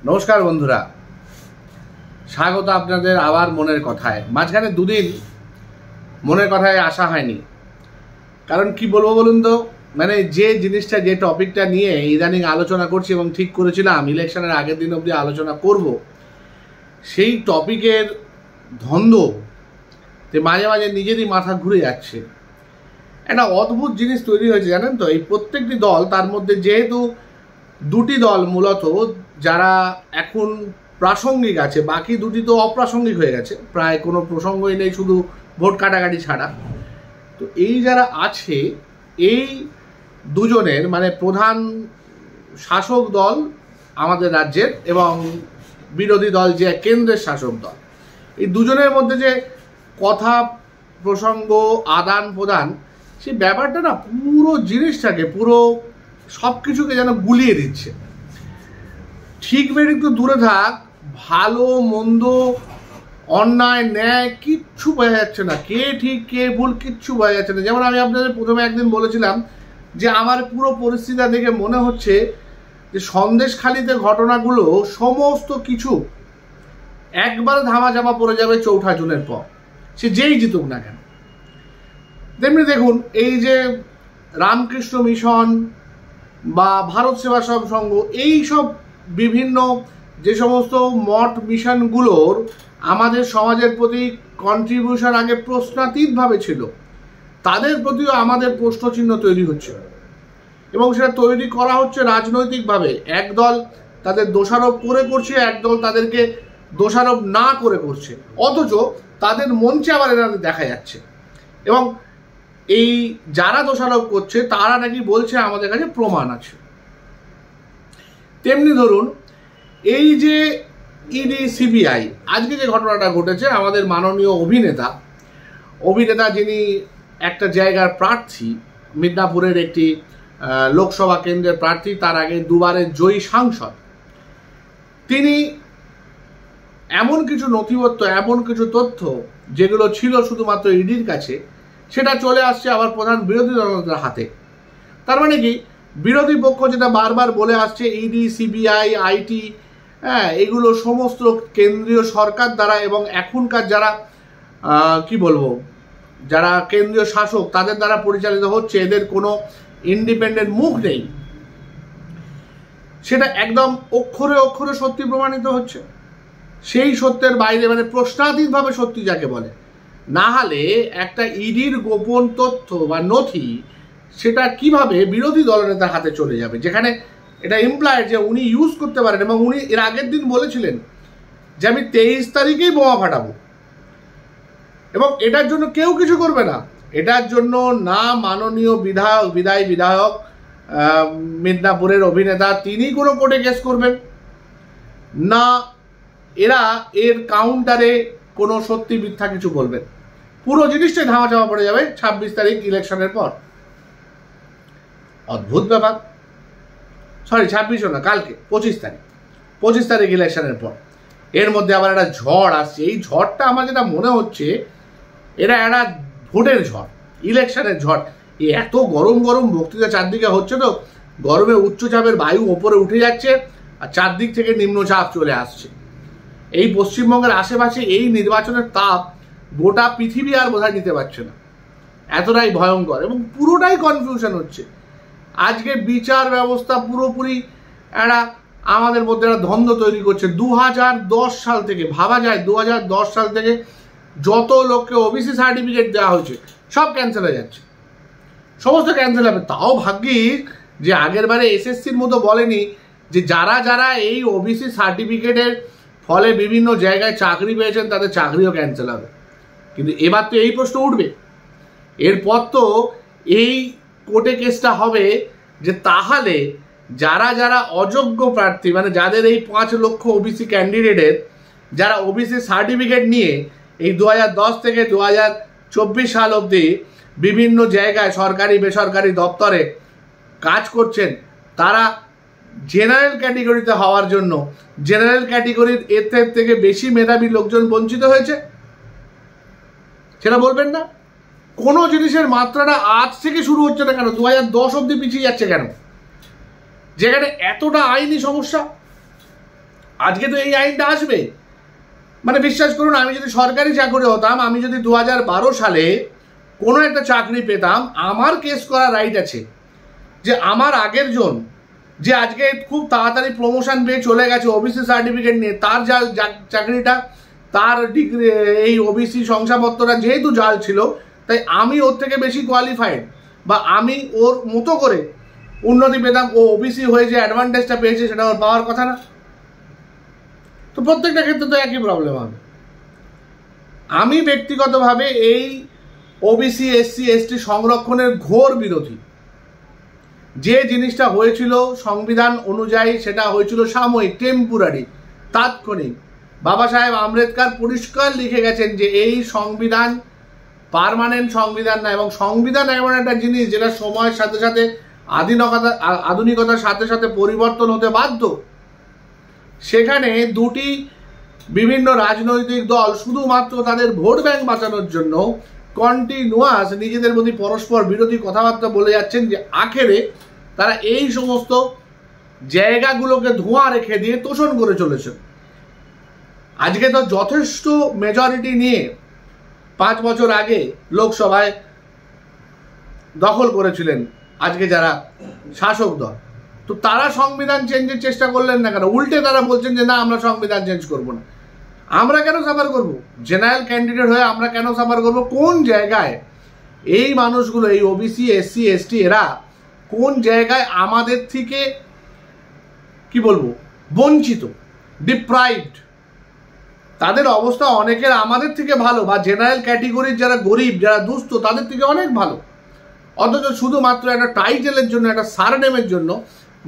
নমস্কার বন্ধুরা, স্বাগত আপনাদের আবার মনের কথায়। মাঝখানে দুদিন মনের কথায় আসা হয়নি, কারণ কি বলবো বলুন তো, মানে যে জিনিসটা, যে টপিকটা নিয়ে ইদানিং আলোচনা করছি এবং ঠিক করেছিলাম ইলেকশনের আগের দিন অবধি আলোচনা করব, সেই টপিকের ধন্দতে মাঝে মাঝে নিজেরই মাথা ঘুরে যাচ্ছে। একটা অদ্ভুত জিনিস তৈরি হয়েছে জানেন তো। এই প্রত্যেকটি দল, তার মধ্যে যেহেতু দুটি দল মূলত যারা এখন প্রাসঙ্গিক আছে, বাকি দুটি তো অপ্রাসঙ্গিক হয়ে গেছে, প্রায় কোনো প্রসঙ্গই নেই, শুধু ভোট কাটাকাটি ছাড়া। তো এই যারা আছে, এই দুজনের মানে প্রধান শাসক দল আমাদের রাজ্যের এবং বিরোধী দল যে কেন্দ্রের শাসক দল, এই দুজনের মধ্যে যে কথা প্রসঙ্গ আদান প্রদান, সেই ব্যাপারটা না পুরো জিনিসটাকে, পুরো সব কিছুকে যেন গুলিয়ে দিচ্ছে। ঠিক বেঠিক তো দূরে থাক, ভালো মন্দ অন্যায় ন্যায় কিচ্ছু বোঝা যাচ্ছে না, কে ঠিক কে ভুল কিচ্ছু বোঝা যাচ্ছে না। যেমন আমি আপনাদের প্রথমে একদিন বলেছিলাম যে আমার পুরো পরিস্থিতি দেখে মনে হচ্ছে যে সন্দেশখালিতে ঘটনাগুলো সমস্ত কিছু একবার ধামাচাপা পড়ে যাবে ৪ঠা জুনের পর, সে যেই জিতুক না কেন। তেমনি দেখুন, এই যে রামকৃষ্ণ মিশন বা ভারত সেবাশ্রম সংঘ, এই সব বিভিন্ন যে সমস্ত মঠ মিশনগুলোর আমাদের সমাজের প্রতি কন্ট্রিবিউশন আগে প্রশ্নাতীতভাবে ছিল, তাদের প্রতিও আমাদের প্রশ্নচিহ্ন তৈরি হচ্ছে এবং সেটা তৈরি করা হচ্ছে রাজনৈতিকভাবে। একদল তাদের দোষারোপ করে করছে, একদল তাদেরকে দোষারোপ না করে করছে, অথচ তাদের মঞ্চে আবার এনাদের দেখা যাচ্ছে। এবং এই যারা দোষারোপ করছে তারা নাকি বলছে আমাদের কাছে প্রমাণ আছে। তেমনি ধরুন, এই যে ইডি সিবিআই, আজকে যে ঘটনাটা ঘটেছে, আমাদের মাননীয় অভিনেতা যিনি একটা জায়গার প্রার্থী, মিদনাপুরের একটি লোকসভা কেন্দ্রের প্রার্থী, তার আগে দুবারের জয়ী সাংসদ, তিনি এমন কিছু নথিপত্র, এমন কিছু তথ্য যেগুলো ছিল শুধুমাত্র ইডির কাছে, সেটা চলে আসছে আবার প্রধান বিরোধী দলের হাতে। তার মানে কি, বিরোধী পক্ষ যেটা বারবার বলে আসছে, ইডি সিবিআই আইটি, এগুলো সমস্ত কেন্দ্রীয় সরকার দ্বারা এবং এখনকার যারা কি বলবো, যারা কেন্দ্রীয় শাসক তাদের দ্বারা পরিচালিত হচ্ছে, এদের কোনো ইন্ডিপেন্ডেন্ট মুখ নেই, সেটা একদম অক্ষরে অক্ষরে সত্যি প্রমাণিত হচ্ছে। সেই সত্যের বাইরে, মানে প্রশ্নাতীতভাবে সত্যি যাকে বলে, না হলে একটা ইডির গোপন তথ্য বা নথি, সেটা কিভাবে বিরোধী দলনেতার হাতে চলে যাবে, যেখানে এটা ইমপ্লয়েড যে উনি ইউজ করতে পারেন। এবং উনি এর আগের দিন বলেছিলেন যে আমি 23 তারিখেই বোমা ফাটাবো, এবং এটার জন্য কেউ কিছু করবে না। এটার জন্য না মাননীয় বিধায়ক মিদনাপুরের অভিনেতা তিনি কোনো কোর্টে কেস করবেন, না এরা এর কাউন্টারে কোনো সত্যি মিথ্যা কিছু বলবেন। পুরো জিনিসটাই ধামাচাপা পড়ে যাবে 26 তারিখ ইলেকশনের পর। অদ্ভুত ব্যাপার। সরি, 26ও না, কালকে 25 তারিখ ইলেকশনের পর। এর মধ্যে আবার একটা ঝড় আসছে। এই ঝড়টা আমার যেটা মনে হচ্ছে, এরা একটা ভোটের ঝড়, ইলেকশনের ঝড়। এই এত গরম গরম বক্তৃতা চারদিকে হচ্ছে, তো গরমে উচ্চচাপের বায়ু ওপরে উঠে যাচ্ছে আর চারদিক থেকে নিম্নচাপ চলে আসছে। এই পশ্চিমবঙ্গের আশেপাশে এই নির্বাচনের তাপ গোটা পৃথিবী আর বোধহয় নিতে পারছে না, এতটাই ভয়ঙ্কর এবং পুরোটাই কনফিউশন হচ্ছে। আজকে বিচার ব্যবস্থা পুরোপুরি একটা আমাদের মধ্যে একটা দ্বন্দ্ব তৈরি করছে। 2010 সাল থেকে, ভাবা যায় 2010 সাল থেকে যত লোককে ওবিসি সার্টিফিকেট দেওয়া হয়েছে সব ক্যান্সেল হয়ে যাচ্ছে, সমস্ত ক্যান্সেল হবে। তাও ভাগ্যিস যে আগের বারে এসএসসির মতো বলেনি যে যারা যারা এই ওবিসি সার্টিফিকেটের ফলে বিভিন্ন জায়গায় চাকরি পেয়েছেন তাদের চাকরিও ক্যান্সেল হবে। কিন্তু এবার তো এই প্রশ্ন উঠবে, এরপর তো এই কোর্টে কেসটা হবে যে তাহলে যারা যারা অযোগ্য প্রার্থী, মানে যাদের এই 5 লক্ষ ওবিসি ক্যান্ডিডেটের যারা ওবিসি সার্টিফিকেট নিয়ে এই 2010 থেকে 2024 সাল অবধি বিভিন্ন জায়গায় সরকারি বেসরকারি দপ্তরে কাজ করছেন, তারা জেনারেল ক্যাটেগরিতে হওয়ার জন্য জেনারেল ক্যাটেগরির এর থেকে বেশি মেধাবী লোকজন বঞ্চিত হয়েছে, সেটা বলবেন না? কোনো জিনিসের মাত্রাটা আজ থেকে শুরু হচ্ছে না কেন, 2010 অবধি পিছিয়ে যাচ্ছে কেন, যেখানে এতটা আইনি সমস্যা? আজকে তো এই আইনটা আসবে। মানে বিশ্বাস করুন, আমি যদি সরকারি চাকরি হতাম, আমি যদি 2012 সালে কোনো একটা চাকরি পেতাম, আমার কেস করার রাইট আছে যে আমার আগের জন যে আজকে খুব তাড়াতাড়ি প্রমোশন পেয়ে চলে গেছে ওবিসি সার্টিফিকেট নিয়ে, তার যা চাকরিটা, তার ডিগ্রি, এই ওবিসি শংসাপত্রটা যেহেতু জাল ছিল, তাই আমি ওর থেকে বেশি কোয়ালিফাইড, বা আমি ওর মতো করে উন্নতি পেতাম, ও ওবিসি হয়ে যে অ্যাডভান্টেজটা পেয়েছে সেটা ওর পাওয়ার কথা না? তো প্রত্যেকটা ক্ষেত্রে তো একই প্রবলেম হবে। আমি ব্যক্তিগতভাবে এই ওবিসি এসসি এসটি সংরক্ষণের ঘোর বিরোধী। যে জিনিসটা হয়েছিল সংবিধান অনুযায়ী সেটা হয়েছিল সাময়িক, টেম্পোরারি, তাৎক্ষণিক। বাবা সাহেব আম্বেদকর পরিষ্কার লিখে গেছেন যে এই সংবিধান পার্মানেন্ট সংবিধান না, এবং সংবিধান এমন একটা জিনিস যেটা সময়ের সাথে সাথে আধুনিকতার সাথে সাথে পরিবর্তন হতে বাধ্য। সেখানে দুটি বিভিন্ন রাজনৈতিক দল শুধুমাত্র তাদের ভোট ব্যাংক বাঁচানোর জন্য কন্টিনিউয়াস নিজেদের মধ্যে পরস্পর বিরোধী কথাবার্তা বলে যাচ্ছেন, যে আখেরে তারা এই সমস্ত জায়গাগুলোকে ধোঁয়া রেখে দিয়ে তোষণ করে চলেছে। আজকে তো যথেষ্ট মেজরিটি নিয়ে 5 বছর আগে লোকসভায় দখল করেছিলেন আজকে যারা শাসক দল, তো তারা সংবিধান চেঞ্জের চেষ্টা করলেন না কেন? উল্টে তারা বলছেন যে না, আমরা সংবিধান চেঞ্জ করব না। আমরা কেন সাফার করব? জেনারেল ক্যান্ডিডেট হয়ে আমরা কেন সাফার করব? কোন জায়গায় এই মানুষগুলো, এই ওবিসি এসসি এসটি, এরা কোন জায়গায় আমাদের থেকে কি বলবো বঞ্চিত, ডিপ্রাইভড? তাদের অবস্থা অনেকের আমাদের থেকে ভালো, বা জেনারেল ক্যাটেগরির যারা গরিব, যারা দুস্থ, তাদের থেকে অনেক ভালো। অথচ শুধুমাত্র একটা টাইটেলের জন্য, একটা সারনেমের জন্য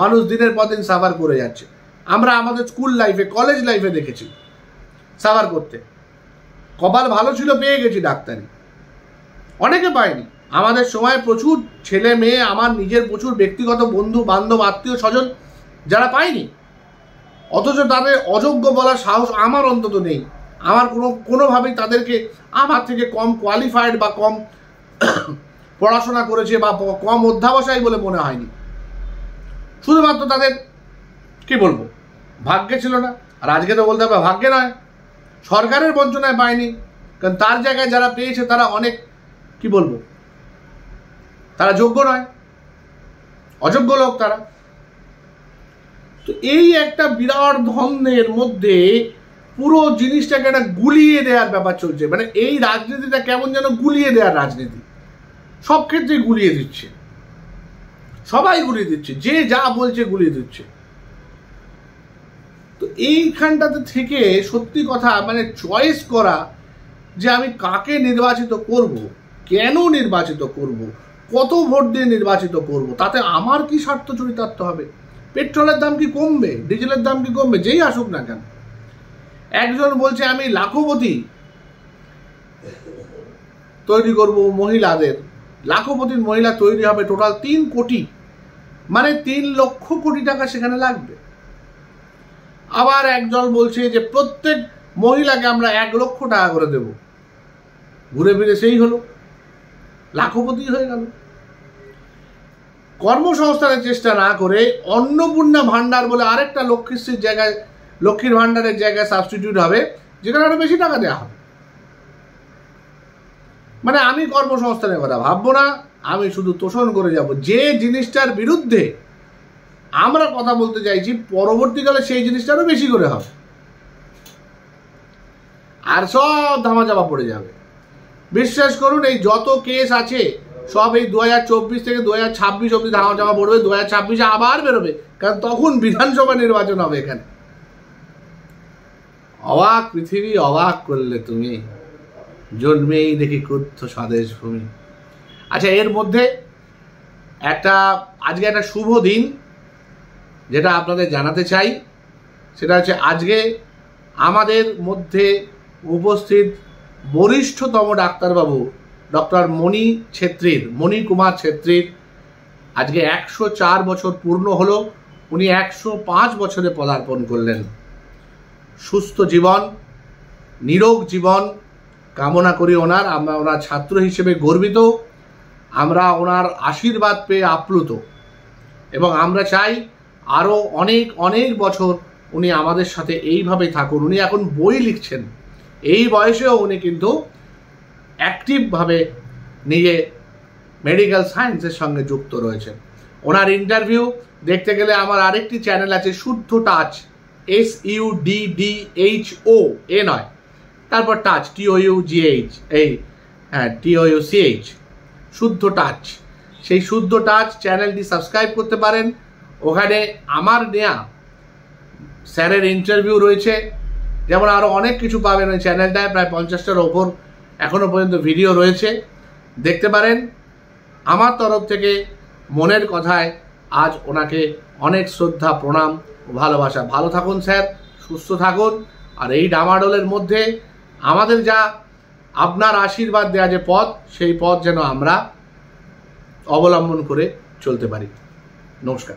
মানুষ দিনের পর দিন সাফার করে যাচ্ছে। আমরা আমাদের স্কুল লাইফে, কলেজ লাইফে দেখেছি সাফার করতে। কপাল ভালো ছিল, পেয়ে গেছি ডাক্তারি, অনেকে পায়নি। আমাদের সময় প্রচুর ছেলে মেয়ে, আমার নিজের প্রচুর ব্যক্তিগত বন্ধু বান্ধব আত্মীয় স্বজন যারা পায়নি, অথচ তাদের অযোগ্য বলার সাহস আমার অন্তত নেই। আমার কোনোভাবেই তাদেরকে আমার থেকে কম কোয়ালিফাইড বা কম পড়াশোনা করেছে বা কম অধ্যাবসায়ী বলে মনে হয়নি। শুধুমাত্র তাদের কি বলবো ভাগ্যে ছিল না। আর আজকে তো বলতে হবে ভাগ্যে নয়, সরকারের বঞ্চনায় পায়নি। কারণ তার জায়গায় যারা পেয়েছে তারা অনেক কি বলবো, তারা যোগ্য নয়, অযোগ্য লোক তারা। তো এই একটা বিরাট ধন্দের মধ্যে পুরো জিনিসটাকে একটা গুলিয়ে দেওয়ার ব্যাপার চলছে। মানে এই রাজনীতিটা কেমন যেন গুলিয়ে দেওয়ার রাজনীতি, সব ক্ষেত্রে গুলিয়ে দিচ্ছে, সবাই গুলিয়ে দিচ্ছে, যে যা বলছে গুলিয়ে দিচ্ছে। তো এইখানটাতে থেকে সত্যি কথা মানে চয়েস করা যে আমি কাকে নির্বাচিত করব, কেন নির্বাচিত করব, কত ভোট দিয়ে নির্বাচিত করব, তাতে আমার কি স্বার্থ চরিতার্থ হবে? পেট্রোলের দাম কি কমবে? ডিজেলের দাম কি কমবে? যেই আসুক না কেন। একজন বলছে আমি লাখপতি তৈরি করব মহিলাদের, লাখপতির মহিলা তৈরি হবে টোটাল 3 কোটি, মানে 3 লক্ষ কোটি টাকা সেখানে লাগবে। আবার একজন বলছে যে প্রত্যেক মহিলাকে আমরা 1 লক্ষ টাকা করে দেব। ঘুরে ফিরে সেই হলো, লাখপতি হয়ে গেল। কর্মসংস্থানের চেষ্টা না করে অন্নপূর্ণা ভান্ডার বলে আরেকটা লক্ষ্মীশ্রীর জায়গায়, লক্ষ্মীর ভান্ডারের জায়গায় সাবস্টিটিউট হবে, যেখানে আরো বেশি টাকা দেওয়া হবে। মানে আমি কর্মসংস্থানের কথা ভাববো না, আমি শুধু তোষণ করে যাব। যে জিনিসটার বিরুদ্ধে আমরা কথা বলতে চাইছি, পরবর্তীকালে সেই জিনিসটা আরো বেশি করে হবে, আর সব ধামাচাপা পড়ে যাবে। বিশ্বাস করুন, এই যত কেস আছে সব এই 2024 থেকে 2026 অব্দি ধামাচাপা পড়বে। 2026 আবার বেরোবে, কারণ তখন বিধানসভা নির্বাচন হবে এখানে। অবাক পৃথিবী, অবাক করলে তুমি, জন্মেই দেখি ক্রুদ্ধ স্বদেশ ভূমি। আচ্ছা, এর মধ্যে আজকে একটা শুভ দিন যেটা আপনাদের জানাতে চাই, সেটা হচ্ছে আজকে আমাদের মধ্যে উপস্থিত বরিষ্ঠতম ডাক্তারবাবু ডক্টর মণি কুমার ছেত্রীর আজকে 104 বছর পূর্ণ হলো। উনি 105 বছরে পদার্পণ করলেন। সুস্থ জীবন, নিরোগ জীবন কামনা করি ওনার। আমরা ওনার ছাত্র হিসেবে গর্বিত, আমরা ওনার আশীর্বাদ পেয়ে আপ্লুত, এবং আমরা চাই আরও অনেক অনেক বছর উনি আমাদের সাথে এইভাবেই থাকুন। উনি এখন বই লিখছেন, এই বয়সেও উনি কিন্তু অ্যাক্টিভভাবে নিজে মেডিকেল সায়েন্সের সঙ্গে যুক্ত রয়েছেন। ওনার ইন্টারভিউ দেখতে গেলে আমার আরেকটি চ্যানেল আছে, শুদ্ধ টাচ, SUDDHO, এ নয়, তারপর টাচ, TOUGH, এই হ্যাঁ TOUCH, শুদ্ধ টাচ। সেই শুদ্ধ টাচ চ্যানেলটি সাবস্ক্রাইব করতে পারেন। ওখানে আমার নেয়া স্যারের ইন্টারভিউ রয়েছে, যেমন আরও অনেক কিছু পাবেন ওই চ্যানেলটায়। প্রায় 50টার ওপর এখনো পর্যন্ত ভিডিও রয়েছে, দেখতে পারেন। আমার তরফ থেকে মনের কথায় আজ ওনাকে অনেক শ্রদ্ধা, প্রণাম ও ভালোবাসা। ভালো থাকুন স্যার, সুস্থ থাকুন। আর এই ডামাডোলের মধ্যে আমাদের যা আপনার আশীর্বাদ দেওয়া যে পথ, সেই পথ যেন আমরা অবলম্বন করে চলতে পারি। নমস্কার।